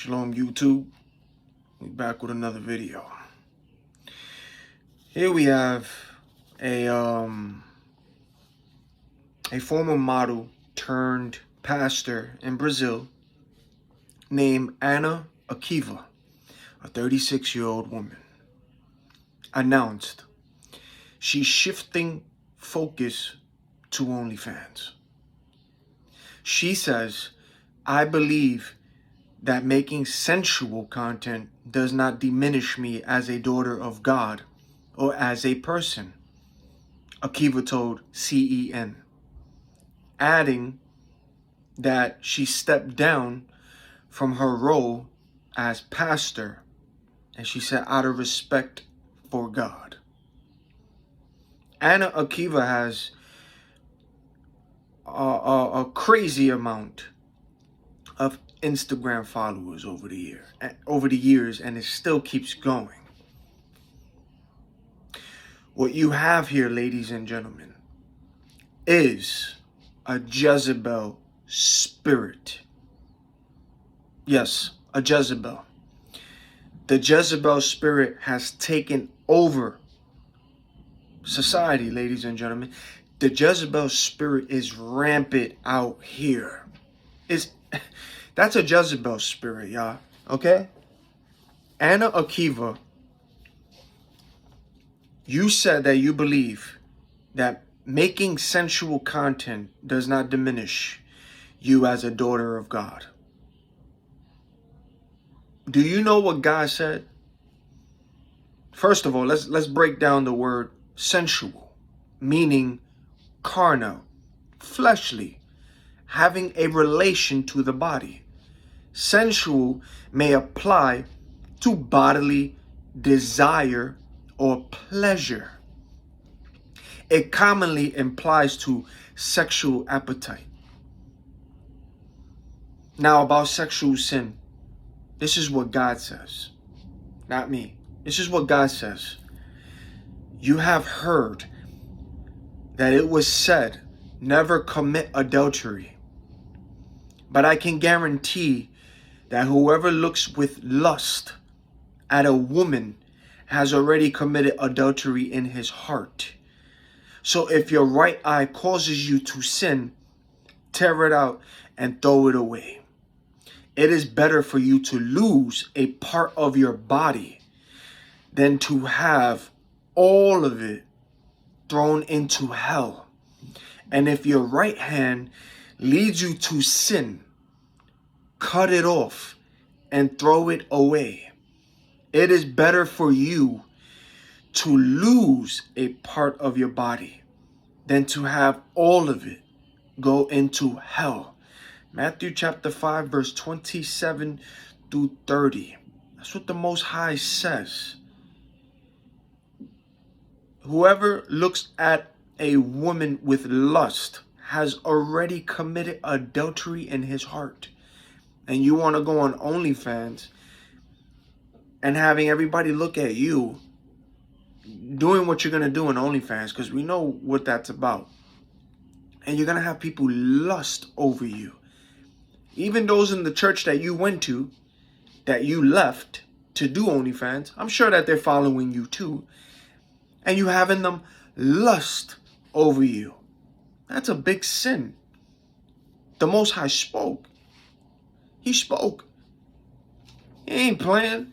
Shalom YouTube, we back with another video. Here we have a former model turned pastor in Brazil named Ana Akiva, a 36-year-old woman, announced she's shifting focus to OnlyFans. She says, "I believe that making sensual content does not diminish me as a daughter of God or as a person," Akiva told CEN, adding that she stepped down from her role as pastor, and she said, out of respect for God. Ana Akiva has a crazy amount of Instagram followers over the years, and it still keeps going. What you have here, ladies and gentlemen, is a Jezebel spirit. Yes, a Jezebel. The Jezebel spirit has taken over society, ladies and gentlemen. The Jezebel spirit is rampant out here. That's a Jezebel spirit, y'all. Okay? Ana Akiva, you said that you believe that making sensual content does not diminish you as a daughter of God. Do you know what God said? First of all, let's break down the word sensual, meaning carnal, fleshly, having a relation to the body. Sensual may apply to bodily desire or pleasure. It commonly implies to sexual appetite. Now, about sexual sin, this is what God says, not me. This is what God says. You have heard that it was said, never commit adultery. But I can guarantee that whoever looks with lust at a woman has already committed adultery in his heart. So if your right eye causes you to sin, tear it out and throw it away. It is better for you to lose a part of your body than to have all of it thrown into hell. And if your right hand leads you to sin, cut it off and throw it away. It is better for you to lose a part of your body than to have all of it go into hell. Matthew chapter 5, verse 27 through 30. That's what the Most High says. Whoever looks at a woman with lust has already committed adultery in his heart. And you want to go on OnlyFans and having everybody look at you doing what you're going to do on OnlyFans, because we know what that's about. And you're going to have people lust over you. Even those in the church that you went to, that you left to do OnlyFans, I'm sure that they're following you too. And you having them lust over you. That's a big sin. The Most High spoke. He spoke. He ain't playing.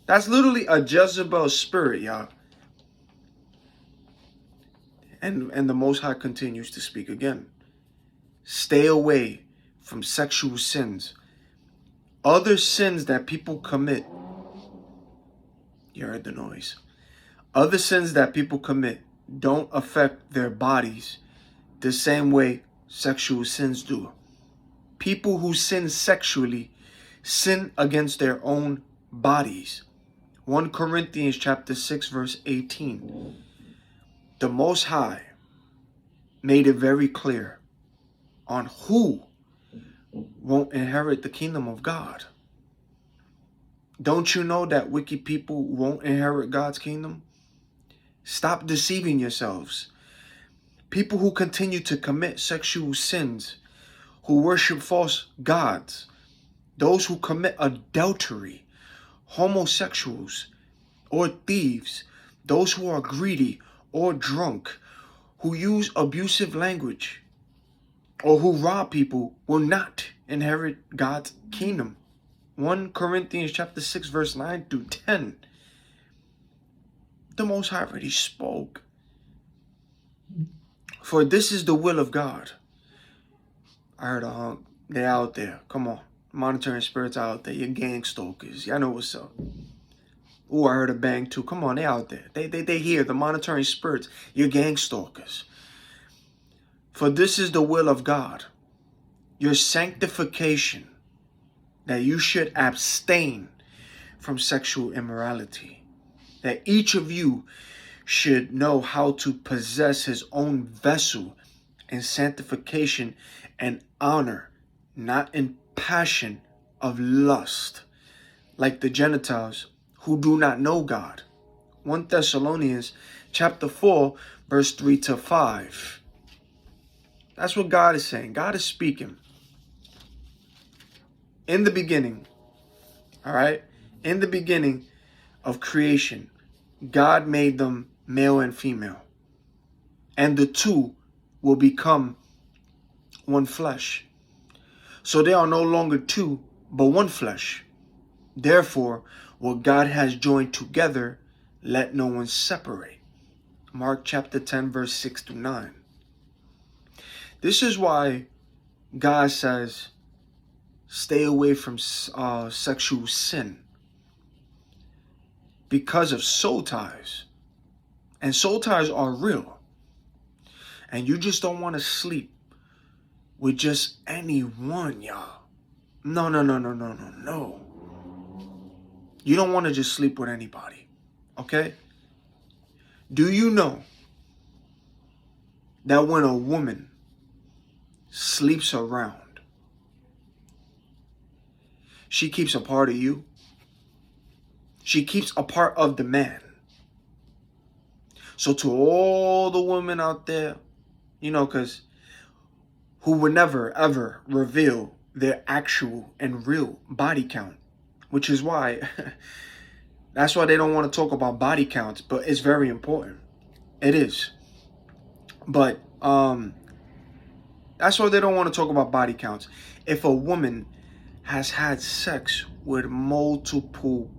That's literally a Jezebel spirit, y'all. And the Most High continues to speak again. Stay away from sexual sins. Other sins that people commit. You heard the noise. Other sins that people commit don't affect their bodies the same way sexual sins do. People who sin sexually sin against their own bodies. 1 Corinthians chapter 6, verse 18. The Most High made it very clear on who won't inherit the kingdom of God. Don't you know that wicked people won't inherit God's kingdom? Stop deceiving yourselves. People who continue to commit sexual sins, who worship false gods, those who commit adultery, homosexuals, or thieves, those who are greedy or drunk, who use abusive language, or who rob people will not inherit God's kingdom. 1 Corinthians chapter 6, verse 9 through 10. The Most High already spoke. For this is the will of God. I heard a honk. They're out there. Come on. Monitoring spirits out there. You're gang stalkers. Y'all know what's up. Ooh, I heard a bang too. Come on, they out there. They hear the monitoring spirits. You're gang stalkers. For this is the will of God, your sanctification, that you should abstain from sexual immorality, that each of you should know how to possess his own vessel in sanctification and honor, not in passion of lust, like the Gentiles who do not know God. 1 Thessalonians chapter 4, verse 3 to 5. That's what God is saying. God is speaking. In the beginning, all right? In the beginning of creation, God made them male and female. And the two will become one flesh. So they are no longer two, but one flesh. Therefore, what God has joined together, let no one separate. Mark chapter 10, verse 6 to 9. This is why God says, stay away from sexual sin. Because of soul ties. And soul ties are real. And you just don't want to sleep with just anyone, y'all. No. You don't want to just sleep with anybody. Okay? Do you know that when a woman sleeps around, she keeps a part of you? She keeps a part of the man. So to all the women out there, you know, because who would never, ever reveal their actual and real body count, which is why, that's why they don't want to talk about body counts, but it's very important. It is. But that's why they don't want to talk about body counts. If a woman has had sex with multiple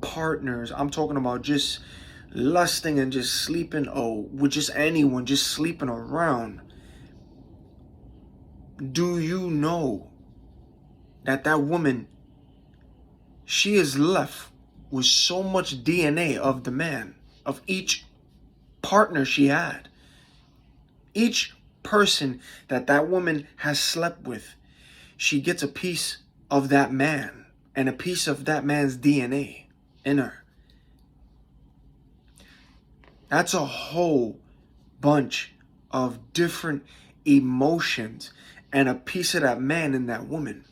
partners, I'm talking about just lusting and just sleeping, with just anyone, just sleeping around, do you know that that woman, she is left with so much DNA of the man, of each partner she had? Each person that that woman has slept with, she gets a piece of that man and a piece of that man's DNA in her. That's a whole bunch of different emotions and a piece of that man in that woman.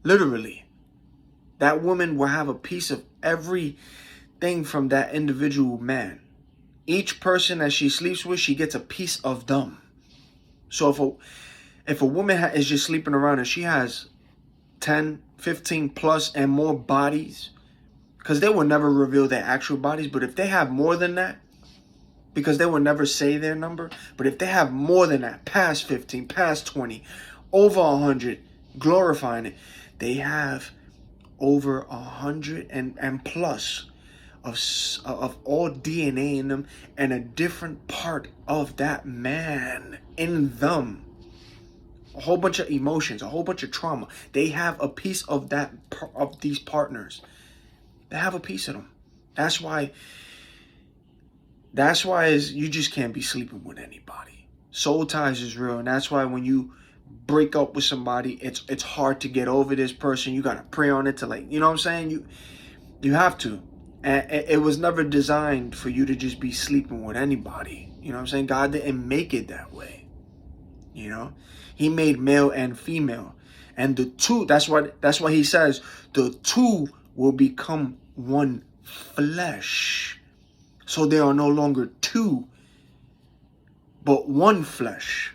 Literally. That woman will have a piece of everything from that individual man. Each person that she sleeps with, she gets a piece of them. So if a woman is just sleeping around and she has 10, 15 plus and more bodies, because they will never reveal their actual bodies, but if they have more than that, because they will never say their number, but if they have more than that, past 15, past 20, over 100, glorifying it, they have over 100 and plus of all DNA in them and a different part of that man in them. A whole bunch of emotions, a whole bunch of trauma. They have a piece of that, of these partners. They have a piece of them. That's why you just can't be sleeping with anybody. Soul ties is real, and that's why when you break up with somebody, it's hard to get over this person. You gotta pray on it to, like, you know what I'm saying? You have to. And it was never designed for you to just be sleeping with anybody. You know what I'm saying? God didn't make it that way. You know? He made male and female. And the two, that's why he says the two will become one flesh. So they are no longer two, but one flesh.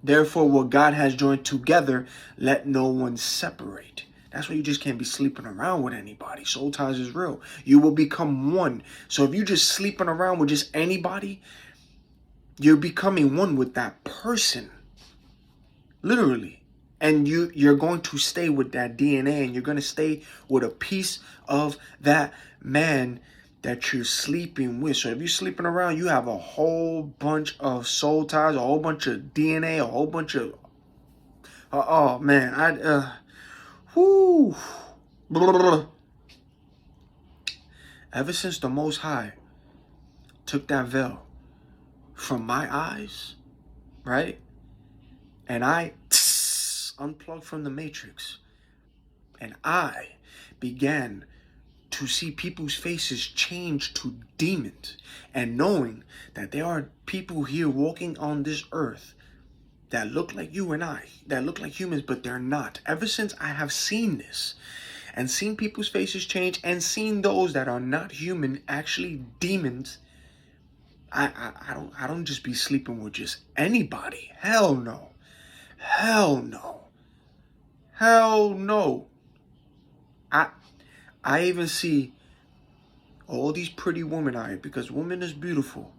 Therefore, what God has joined together, let no one separate. That's why you just can't be sleeping around with anybody. Soul ties is real. You will become one. So if you just sleeping around with just anybody, you're becoming one with that person. Literally. And you're going to stay with that DNA, and you're going to stay with a piece of that man that you're sleeping with. So if you're sleeping around, you have a whole bunch of soul ties, a whole bunch of DNA, a whole bunch of oh man, whoo. Ever since the Most High took that veil from my eyes, right? And I unplugged from the matrix, and I began to see people's faces change to demons, and knowing that there are people here walking on this earth that look like you and I, that look like humans, but they're not. Ever since I have seen this and seen people's faces change and seen those that are not human actually demons, I don't just be sleeping with just anybody. Hell no. Hell no. Hell no. I even see all these pretty women out here, because women is beautiful.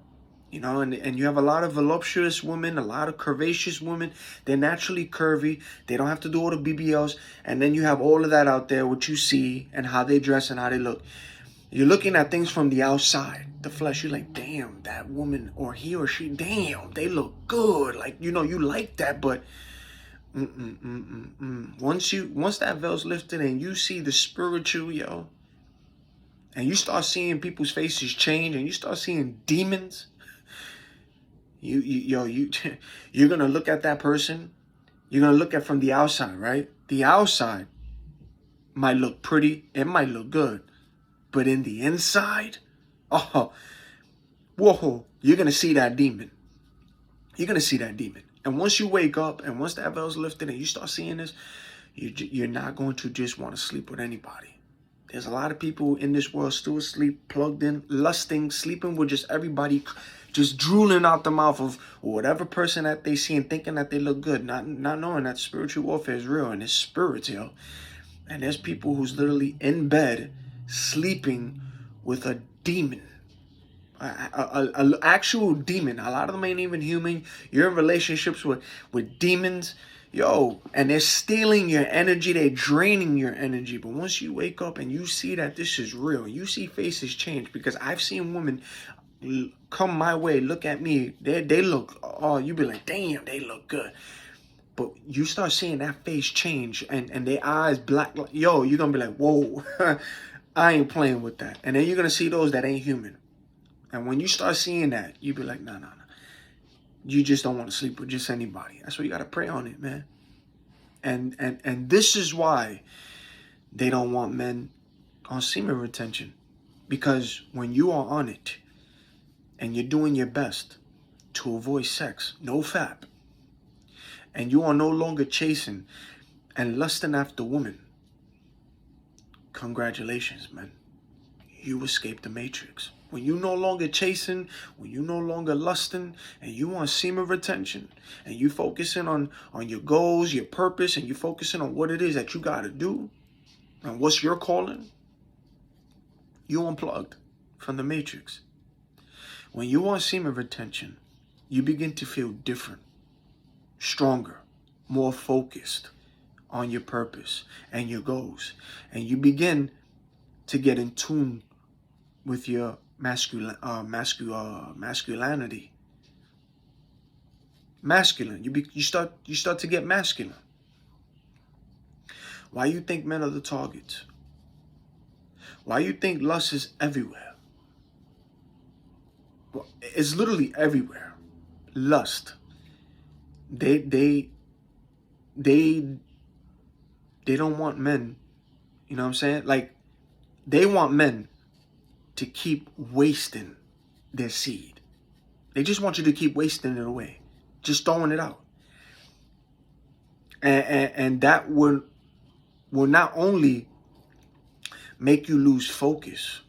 You know, and you have a lot of voluptuous women, a lot of curvaceous women. They're naturally curvy. They don't have to do all the BBLs. And then you have all of that out there, what you see and how they dress and how they look. You're looking at things from the outside, the flesh. You're like, damn, that woman or he or she, damn, they look good. Like, you know, you like that, but once that veil's lifted and you see the spiritual, yo, and you start seeing people's faces change and you start seeing demons, you're gonna look at that person. You're gonna look at from the outside, right? The outside might look pretty, it might look good, but in the inside, oh, whoa, you're gonna see that demon. You're gonna see that demon. And once you wake up, and once that veil's lifted, and you start seeing this, you're not going to just want to sleep with anybody. There's a lot of people in this world still asleep, plugged in, lusting, sleeping with just everybody, just drooling out the mouth of whatever person that they see and thinking that they look good, not knowing that spiritual warfare is real and it's spirits, yo. And there's people who's literally in bed sleeping with a demon, an actual demon. A lot of them ain't even human. You're in relationships with demons, yo, and they're stealing your energy. They're draining your energy. But once you wake up and you see that this is real, you see faces change, because I've seen women come my way, look at me, they look, oh, you be like, damn, they look good. But you start seeing that face change and their eyes black, yo, you're gonna be like, whoa, I ain't playing with that. And then you're gonna see those that ain't human. And when you start seeing that, you be like, no. You just don't want to sleep with just anybody. That's why you gotta pray on it, man. And this is why they don't want men on semen retention. Because when you are on it, and you're doing your best to avoid sex, no fap, and you are no longer chasing and lusting after women, congratulations, man. You escaped the matrix. When you no longer chasing, when you no longer lusting, and you want semen retention, and you focusing on your goals, your purpose, and you focusing on what it is that you got to do, and what's your calling, you unplugged from the matrix. When you want semen retention, you begin to feel different, stronger, more focused on your purpose and your goals. And you begin to get in tune with your masculinity. Masculine. You start to get masculine. Why you think men are the targets? Why you think lust is everywhere? Well, it's literally everywhere. Lust. They don't want men, you know what I'm saying? Like, they want men to keep wasting their seed. They just want you to keep wasting it away, just throwing it out. And that will not only make you lose focus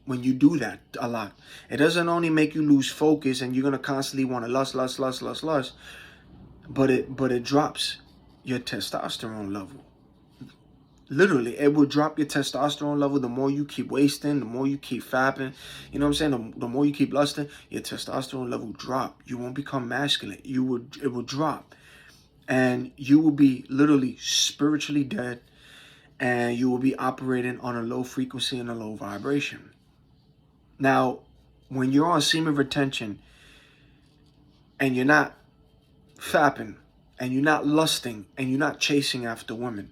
when you do that a lot. It doesn't only make you lose focus and you're going to constantly want to lust, but it drops your testosterone level. Literally, it will drop your testosterone level. The more you keep wasting, the more you keep fapping, you know what I'm saying? The more you keep lusting, your testosterone level will drop. You won't become masculine. It will drop. And you will be literally spiritually dead. And you will be operating on a low frequency and a low vibration. Now, when you're on semen retention and you're not fapping and you're not lusting and you're not chasing after women,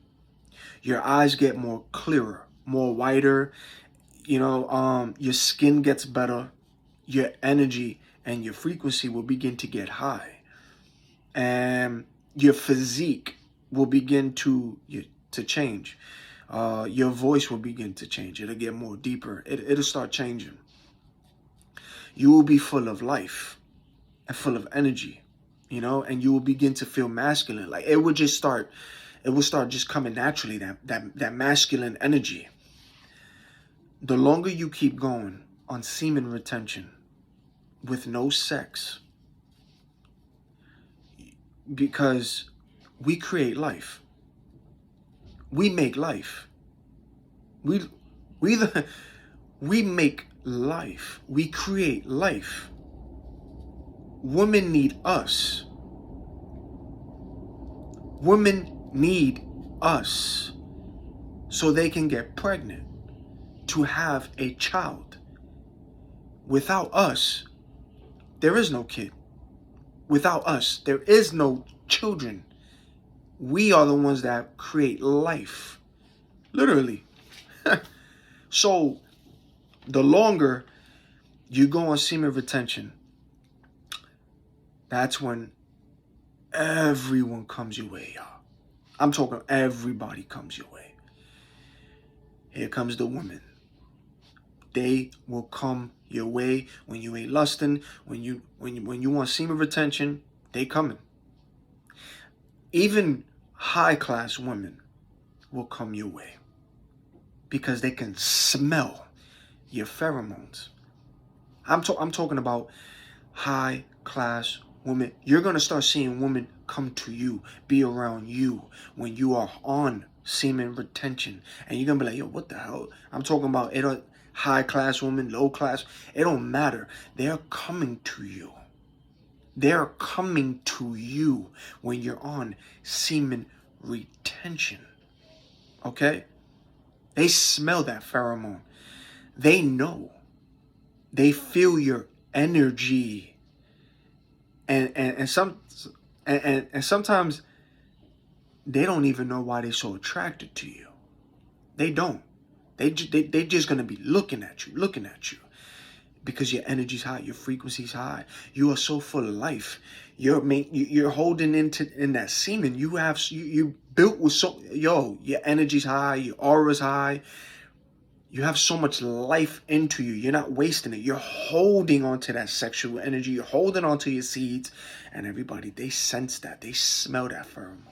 your eyes get more clearer, more whiter, your skin gets better, your energy and your frequency will begin to get high. And your physique will begin to change. Your voice will begin to change. It'll get more deeper. It'll start changing. You will be full of life and full of energy, and you will begin to feel masculine. Like it will start just coming naturally, that masculine energy. The longer you keep going on semen retention with no sex, because we create life. We make life. We make life. We create life. Women need us. Women need us so they can get pregnant, to have a child. Without us, there is no kid. Without us, there is no children. We are the ones that create life. Literally. So, the longer you go on semen retention, that's when everyone comes your way, y'all. I'm talking everybody comes your way. Here comes the women. They will come your way when you ain't lusting, when you want semen retention, they coming. Even high class women will come your way because they can smell your pheromones. I'm talking about high class women. You're gonna start seeing women come to you, be around you when you are on semen retention, and you're gonna be like, yo, what the hell? I'm talking about it. High class women, low class, it don't matter. They're coming to you. They're coming to you when you're on semen retention. Okay? They smell that pheromone. They know. They feel your energy. And sometimes they don't even know why they're so attracted to you. They don't. They just gonna be looking at you, because your energy's high, your frequency's high. You are so full of life. You're holding in that semen. You built with your energy's high, your aura's high. You have so much life into you. You're not wasting it. You're holding on to that sexual energy. You're holding on to your seeds, and everybody, they sense that. They smell that pheromone.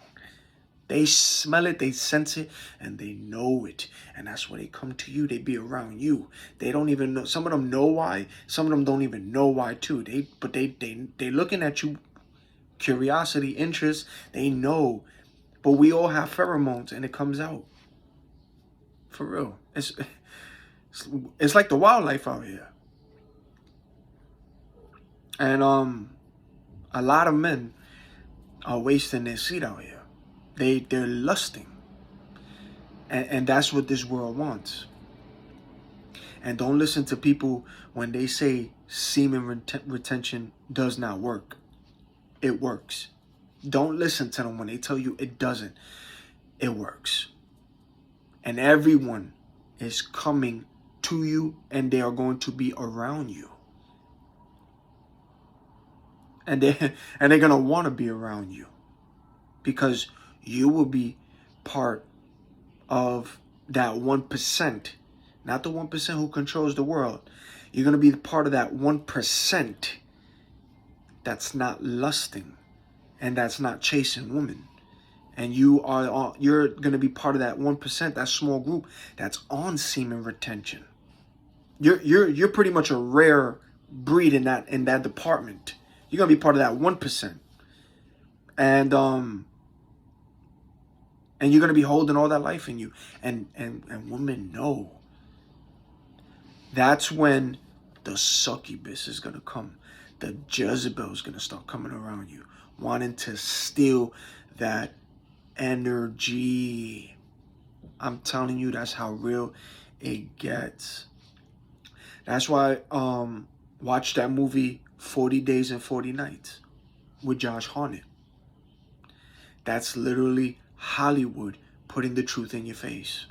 They smell it, they sense it, and they know it. And that's why they come to you. They be around you. They don't even know. Some of them know why. Some of them don't even know why too. They looking at you. Curiosity, interest. They know. But we all have pheromones, and it comes out. For real. It's like the wildlife out here. And a lot of men are wasting their seed out here. They're lusting. And that's what this world wants. And don't listen to people when they say semen retention does not work. It works. Don't listen to them when they tell you it doesn't. It works. And everyone is coming to you, and they are going to be around you. And they're going to want to be around you, because you will be part of that 1%, not the 1% who controls the world. You're going to be part of that 1% that's not lusting and that's not chasing women. And you're going to be part of that 1%, that small group that's on semen retention. You're pretty much a rare breed in that department. You're going to be part of that 1%. And And you're going to be holding all that life in you. And women know. That's when the succubus is going to come. The Jezebel is going to start coming around you, wanting to steal that energy. I'm telling you, that's how real it gets. That's why watch that movie 40 Days and 40 Nights with Josh Hartnett. That's literally Hollywood putting the truth in your face.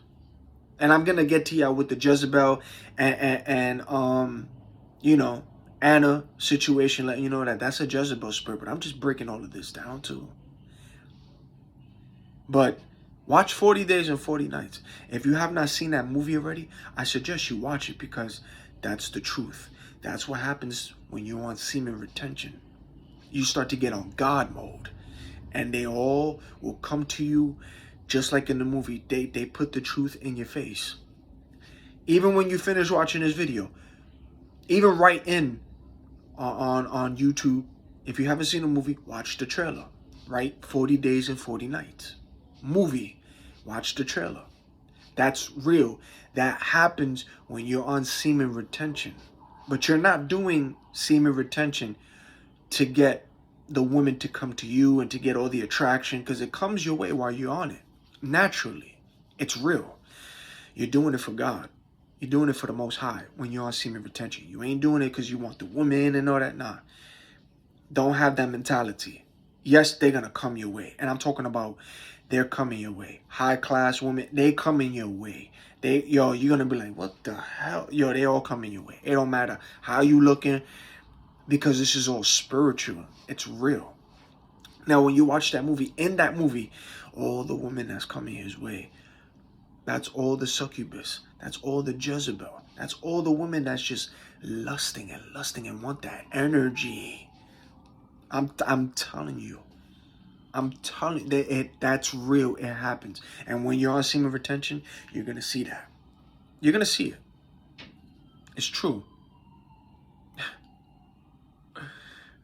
And I'm gonna get to y'all with the Jezebel and you know, Anna situation, letting you know that that's a Jezebel spirit. But I'm just breaking all of this down too. But watch 40 Days and 40 Nights. If you have not seen that movie already, I suggest you watch it, because that's the truth. That's what happens when you're on semen retention. You start to get on God mode, and they all will come to you just like in the movie. They put the truth in your face. Even when you finish watching this video, even right in on YouTube, if you haven't seen the movie, watch the trailer. Right? 40 Days and 40 Nights. Movie. Watch the trailer. That's real. That happens when you're on semen retention. But you're not doing semen retention to get the woman to come to you and to get all the attraction, because it comes your way while you're on it. Naturally. It's real. You're doing it for God. You're doing it for the Most High when you're on semen retention. You ain't doing it because you want the woman and all that. Nah. Don't have that mentality. Yes, they're going to come your way. And I'm talking about they're coming your way. High class women, they coming your way. You're going to be like, what the hell? Yo, they all coming your way. It don't matter how you looking, because this is all spiritual. It's real. Now, when you watch that movie, in that movie, all the women that's coming his way, that's all the succubus. That's all the Jezebel. That's all the women that's just lusting and want that energy. I'm telling you. I'm telling you, that's real. It happens. And when you're on semen retention, you're going to see that. You're going to see it. It's true.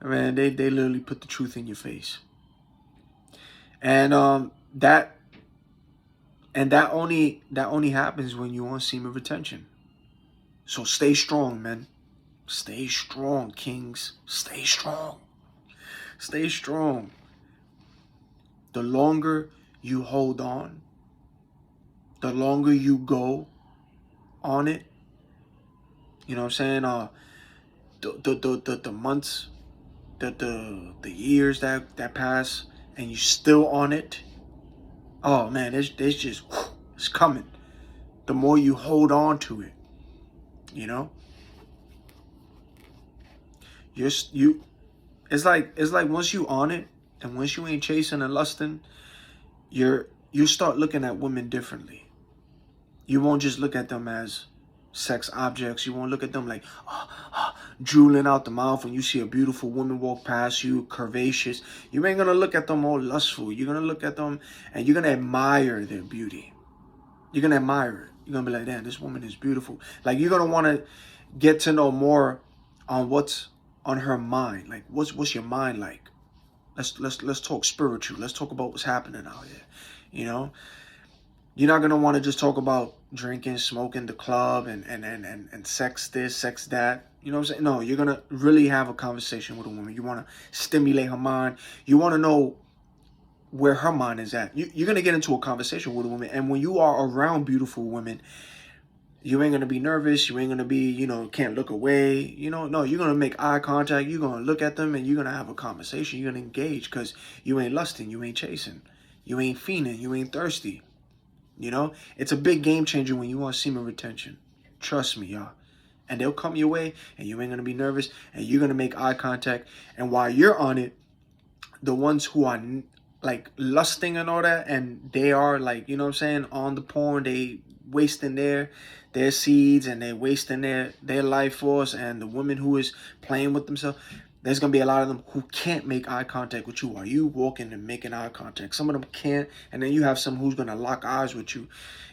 Man, they literally put the truth in your face. And that only happens when you're on semen retention. So stay strong, man. Stay strong, kings. Stay strong. Stay strong. The longer you hold on, the longer you go on it, you know what I'm saying? The months, the years that pass, and you still on it. Oh man, it's just, it's coming. The more you hold on to it, you know. It's like once you on it, and once you ain't chasing and lusting, you start looking at women differently. You won't just look at them as sex objects. You won't look at them like drooling out the mouth when you see a beautiful woman walk past you, curvaceous. You ain't gonna look at them all lustful. You're gonna look at them and you're gonna admire their beauty. You're gonna admire it. You're gonna be like, damn, this woman is beautiful. Like, you're gonna want to get to know more on what's on her mind. Like, what's your mind like? Let's talk spiritual. Let's talk about what's happening out here. You know, you're not gonna want to just talk about drinking, smoking, the club, and sex this, sex that. You know what I'm saying? No, you're gonna really have a conversation with a woman. You want to stimulate her mind. You want to know where her mind is at. You're gonna get into a conversation with a woman, and when you are around beautiful women, you ain't gonna be nervous. You ain't gonna be, can't look away. No, you're gonna make eye contact. You're gonna look at them, and you're gonna have a conversation. You're gonna engage, because you ain't lusting, you ain't chasing, you ain't fiending, you ain't thirsty. It's a big game changer when you want semen retention. Trust me, y'all. And they'll come your way, and you ain't gonna be nervous, and you're gonna make eye contact. And while you're on it, the ones who are like lusting and all that, and they are like, on the porn, they wasting their seeds, and they're wasting their life force, and the woman who is playing with themselves, there's going to be a lot of them who can't make eye contact with you while you walking and making eye contact. Some of them can't, and then you have some who's going to lock eyes with you.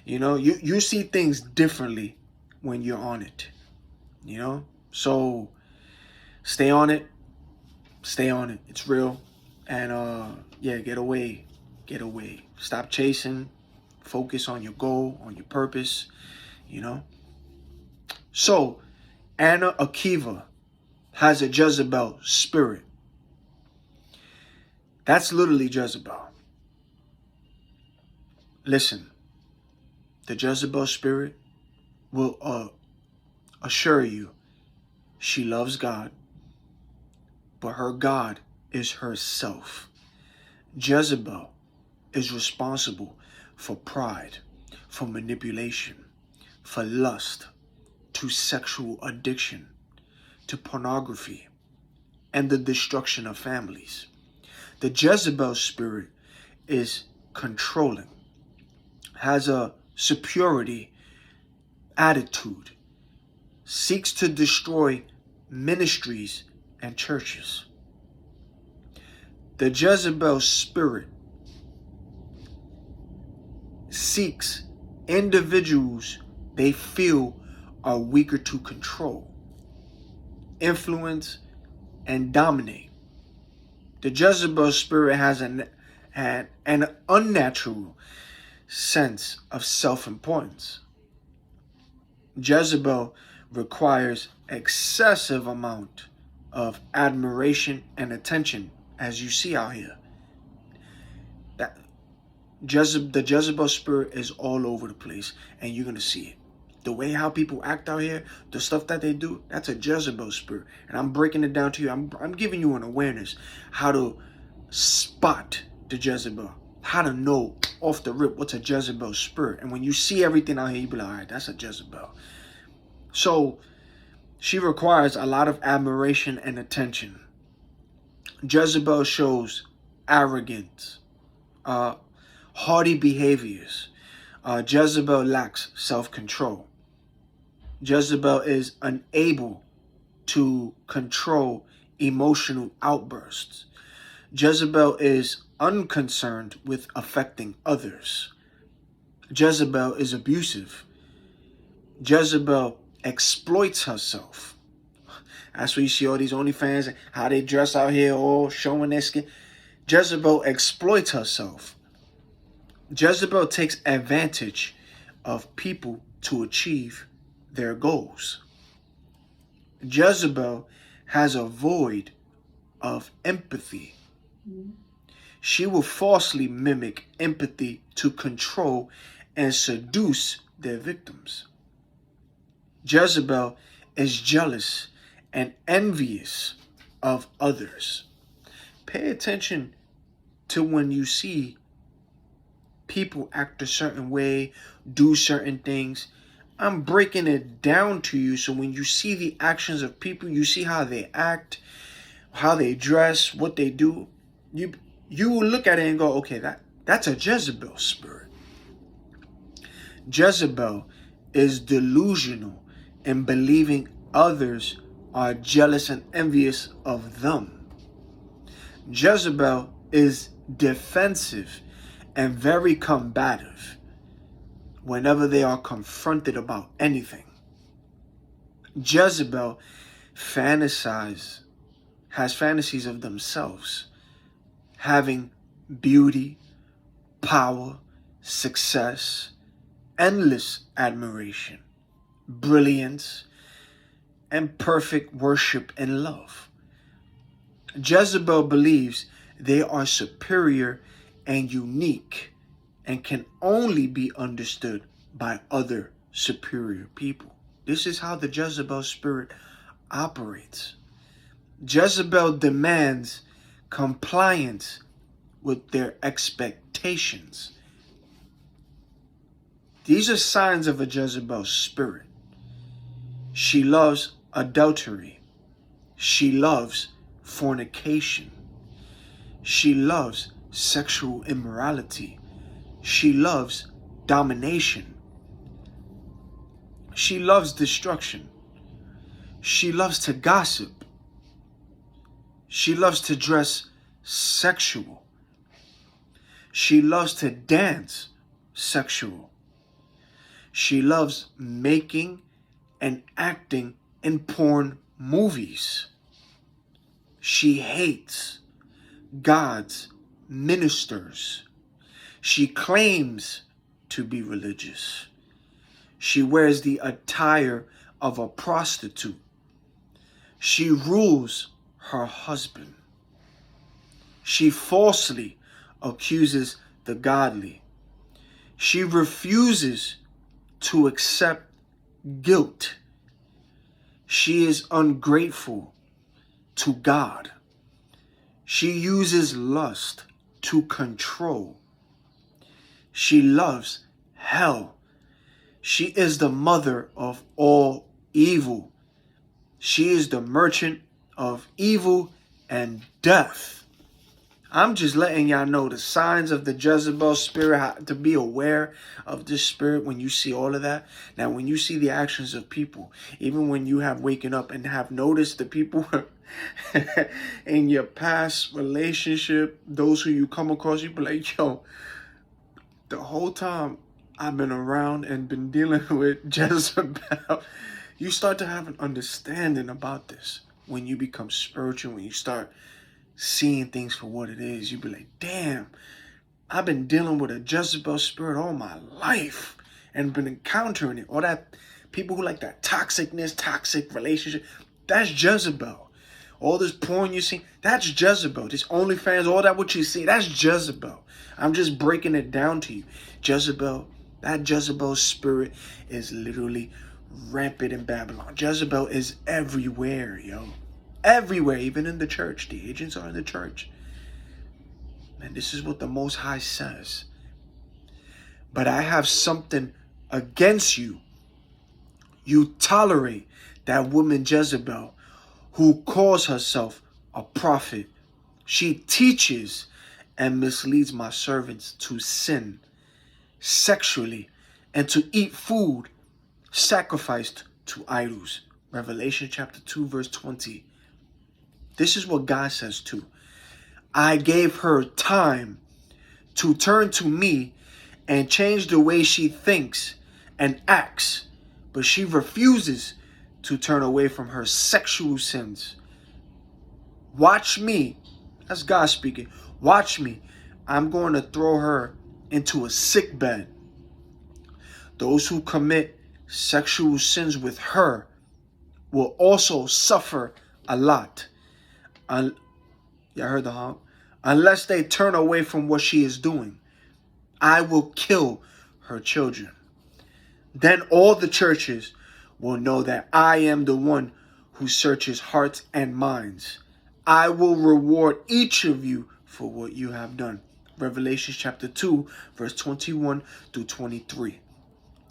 You see things differently when you're on it, so stay on it. It's real. And yeah, get away get away. Stop chasing. Focus on your goal, on your purpose, you know. So, Anna Akiva has a Jezebel spirit. That's literally Jezebel. Listen, the Jezebel spirit will assure you she loves God, but her God is herself. Jezebel is responsible for pride, for manipulation, for lust, to sexual addiction, to pornography, and the destruction of families. The Jezebel spirit is controlling, has a superiority attitude, seeks to destroy ministries and churches. The Jezebel spirit seeks individuals they feel are weaker to control, influence, and dominate. The Jezebel spirit has an unnatural sense of self-importance. Jezebel requires excessive amount of admiration and attention, as you see out here. That the Jezebel spirit is all over the place, and you're gonna see it. The way how people act out here, the stuff that they do, that's a Jezebel spirit. And I'm breaking it down to you. I'm giving you an awareness how to spot the Jezebel, how to know off the rip what's a Jezebel spirit. And when you see everything out here, you be like, all right, that's a Jezebel. So she requires a lot of admiration and attention. Jezebel shows arrogance, haughty behaviors. Jezebel lacks self-control. Jezebel is unable to control emotional outbursts. Jezebel is unconcerned with affecting others. Jezebel is abusive. Jezebel exploits herself. That's why you see all these OnlyFans, how they dress out here, all showing their skin. Jezebel exploits herself. Jezebel takes advantage of people to achieve their goals. Jezebel has a void of empathy. She will falsely mimic empathy to control and seduce their victims. Jezebel is jealous and envious of others. Pay attention to when you see people act a certain way, do certain things. I'm breaking it down to you so when you see the actions of people, you see how they act, how they dress, what they do, you will look at it and go, okay, that's a Jezebel spirit. Jezebel is delusional in believing others are jealous and envious of them. Jezebel is defensive and very combative whenever they are confronted about anything. Jezebel has fantasies of themselves having beauty, power, success, endless admiration, brilliance, and perfect worship and love. Jezebel believes they are superior and unique and can only be understood by other superior people. This is how the Jezebel spirit operates. Jezebel demands compliance with their expectations. These are signs of a Jezebel spirit. She loves adultery. She loves fornication. She loves sexual immorality. She loves domination. She loves destruction. She loves to gossip. She loves to dress sexual. She loves to dance sexual. She loves making and acting in porn movies. She hates God's ministers She claims to be religious. She wears the attire of a prostitute. She rules her husband. She falsely accuses the godly. She refuses to accept guilt. She is ungrateful to God. She uses lust to control. She loves hell. She is the mother of all evil. She is the merchant of evil and death. I'm just letting y'all know the signs of the Jezebel spirit, how to be aware of this spirit when you see all of that. Now, when you see the actions of people, even when you have waken up and have noticed the people in your past relationship, those who you come across, you be like, yo, the whole time I've been around and been dealing with Jezebel, you start to have an understanding about this. When you become spiritual, when you start seeing things for what it is, you be like, damn, I've been dealing with a Jezebel spirit all my life and been encountering it. All that people who like that toxicness, toxic relationship, that's Jezebel. All this porn you see, that's Jezebel. This OnlyFans, all that what you see, that's Jezebel. I'm just breaking it down to you. Jezebel, that Jezebel spirit is literally rampant in Babylon. Jezebel is everywhere, yo. Everywhere, even in the church. The agents are in the church. And this is what the Most High says. But I have something against you. You tolerate that woman Jezebel, who calls herself a prophet. She teaches and misleads my servants to sin sexually and to eat food sacrificed to idols. Revelation chapter 2 verse 20. This is what God says too. I gave her time to turn to me and change the way she thinks and acts, but she refuses to turn away from her sexual sins. Watch me. That's God speaking. Watch me. I'm going to throw her into a sick bed. Those who commit sexual sins with her will also suffer a lot. Y'all heard the honk? Unless they turn away from what she is doing, I will kill her children. Then all the churches will know that I am the one who searches hearts and minds. I will reward each of you for what you have done. Revelation chapter 2, verse 21 through 23.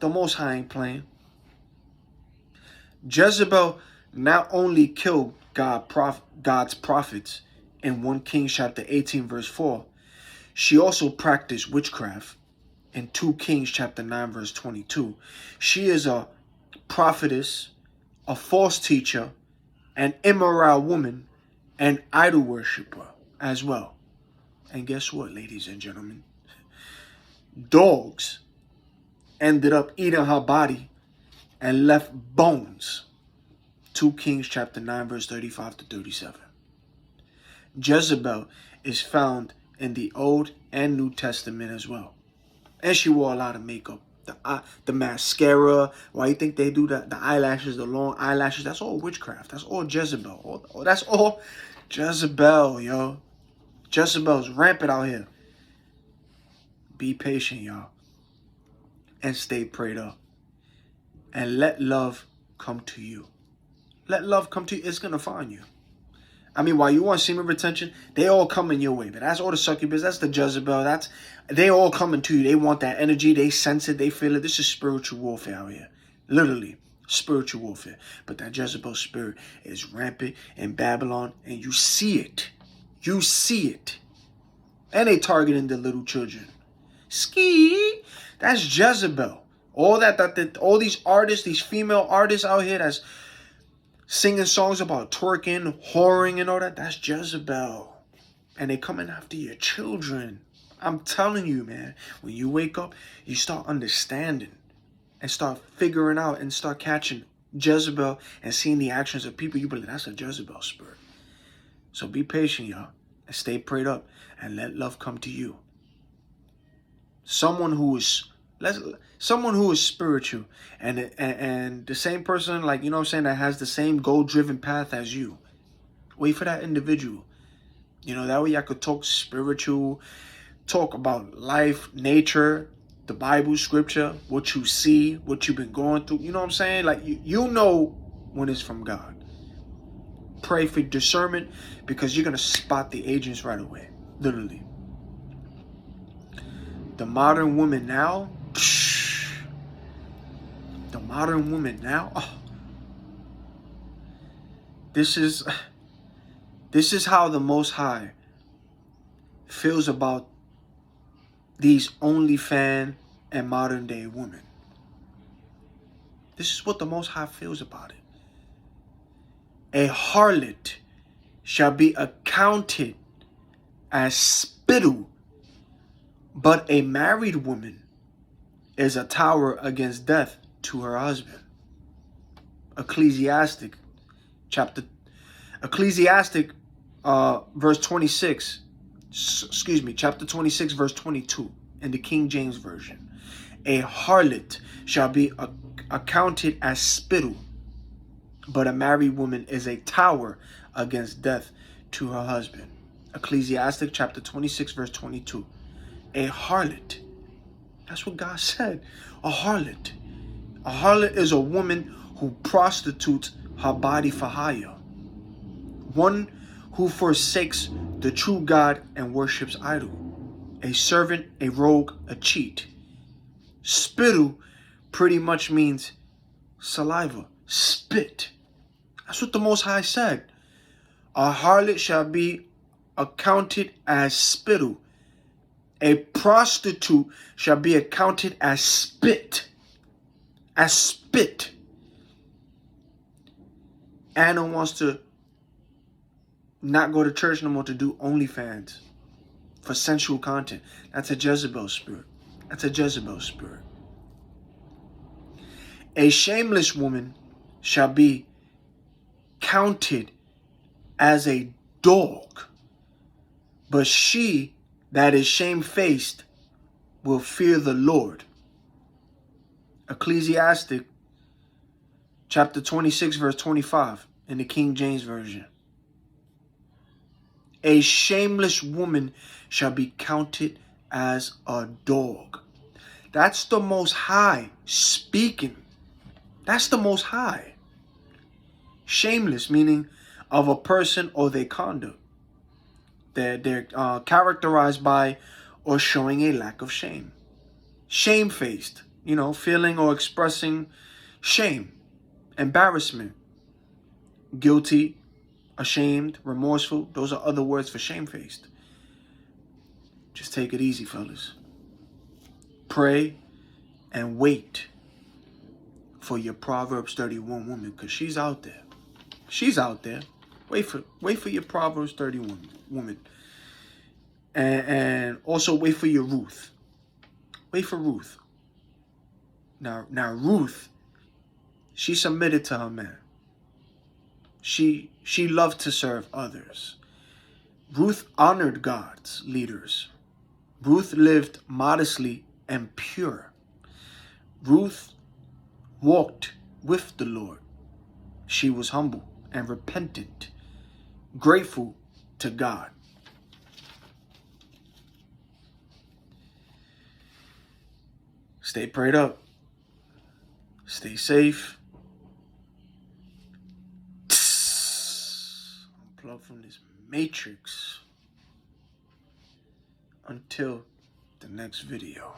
The Most High ain't playing. Jezebel not only killed God's prophets in 1 Kings chapter 18, verse 4, she also practiced witchcraft in 2 Kings chapter 9, verse 22. She is a prophetess, a false teacher, an immoral woman, an idol worshiper as well. And guess what, ladies and gentlemen? Dogs ended up eating her body and left bones. 2 Kings chapter 9, verse 35 to 37. Jezebel is found in the Old and New Testament as well. And she wore a lot of makeup. The mascara, why you think they do that? The eyelashes, the long eyelashes, that's all witchcraft. That's all Jezebel. That's all Jezebel, yo. Jezebel's rampant out here. Be patient, y'all. And stay prayed up. And let love come to you. Let love come to you. It's going to find you. I mean, while you want semen retention, they all coming your way. But that's all the succubus. That's the Jezebel. They all coming to you. They want that energy. They sense it. They feel it. This is spiritual warfare out here. Literally, spiritual warfare. But that Jezebel spirit is rampant in Babylon. And you see it. You see it. And they targeting the little children. Ski. That's Jezebel. All these artists, these female artists out here that's singing songs about twerking, whoring, and all that. That's Jezebel. And they coming after your children. I'm telling you, man. When you wake up, you start understanding and start figuring out and start catching Jezebel and seeing the actions of people. You believe that's a Jezebel spirit. So be patient, y'all. And stay prayed up. And let love come to you. someone who is someone who is spiritual, and the same person, like, you know what I'm saying, that has the same goal-driven path as you. Wait for that individual. You know, that way I could talk spiritual, talk about life, nature, the Bible, scripture, what you see, what you've been going through. You know what I'm saying? Like, you know when it's from God. Pray for discernment, because you're going to spot the agents right away. Literally. The modern woman now. The modern woman now. Oh, this is how the Most High feels about these OnlyFans and modern day women. This is what the Most High feels about it. A harlot shall be accounted as spittle, but a married woman is a tower against death to her husband. Ecclesiastic, verse 26. Excuse me, chapter 26, verse 22 in the King James Version. A harlot shall be accounted as spittle, but a married woman is a tower against death to her husband. Ecclesiastic chapter 26, verse 22. A harlot. That's what God said. A harlot. A harlot is a woman who prostitutes her body for hire. One who forsakes the true God and worships idol. A servant, a rogue, a cheat. Spittle pretty much means saliva, spit. That's what the Most High said. A harlot shall be accounted as spittle. A prostitute shall be accounted as spit. As spit. Anna wants to not go to church no more to do OnlyFans for sensual content. That's a Jezebel spirit. That's a Jezebel spirit. A shameless woman shall be counted as a dog, but she that is shamefaced will fear the Lord. Ecclesiastic chapter 26, verse 25 in the King James Version. A shameless woman shall be counted as a dog. That's the Most High speaking. That's the Most High. Shameless, meaning of a person or their conduct. They're characterized by or showing a lack of shame. Shamefaced, you know, feeling or expressing shame, embarrassment, guilty, ashamed, remorseful. Those are other words for shamefaced. Just take it easy, fellas. Pray and wait for your Proverbs 31 woman, because she's out there. She's out there. Wait for your Proverbs 31 woman. And also wait for your Ruth. Wait for Ruth. Now Ruth, she submitted to her man. She loved to serve others. Ruth honored God's leaders. Ruth lived modestly and pure. Ruth walked with the Lord. She was humble and repentant, grateful to God. Stay prayed up. Stay safe. Unplug from this matrix. Until the next video.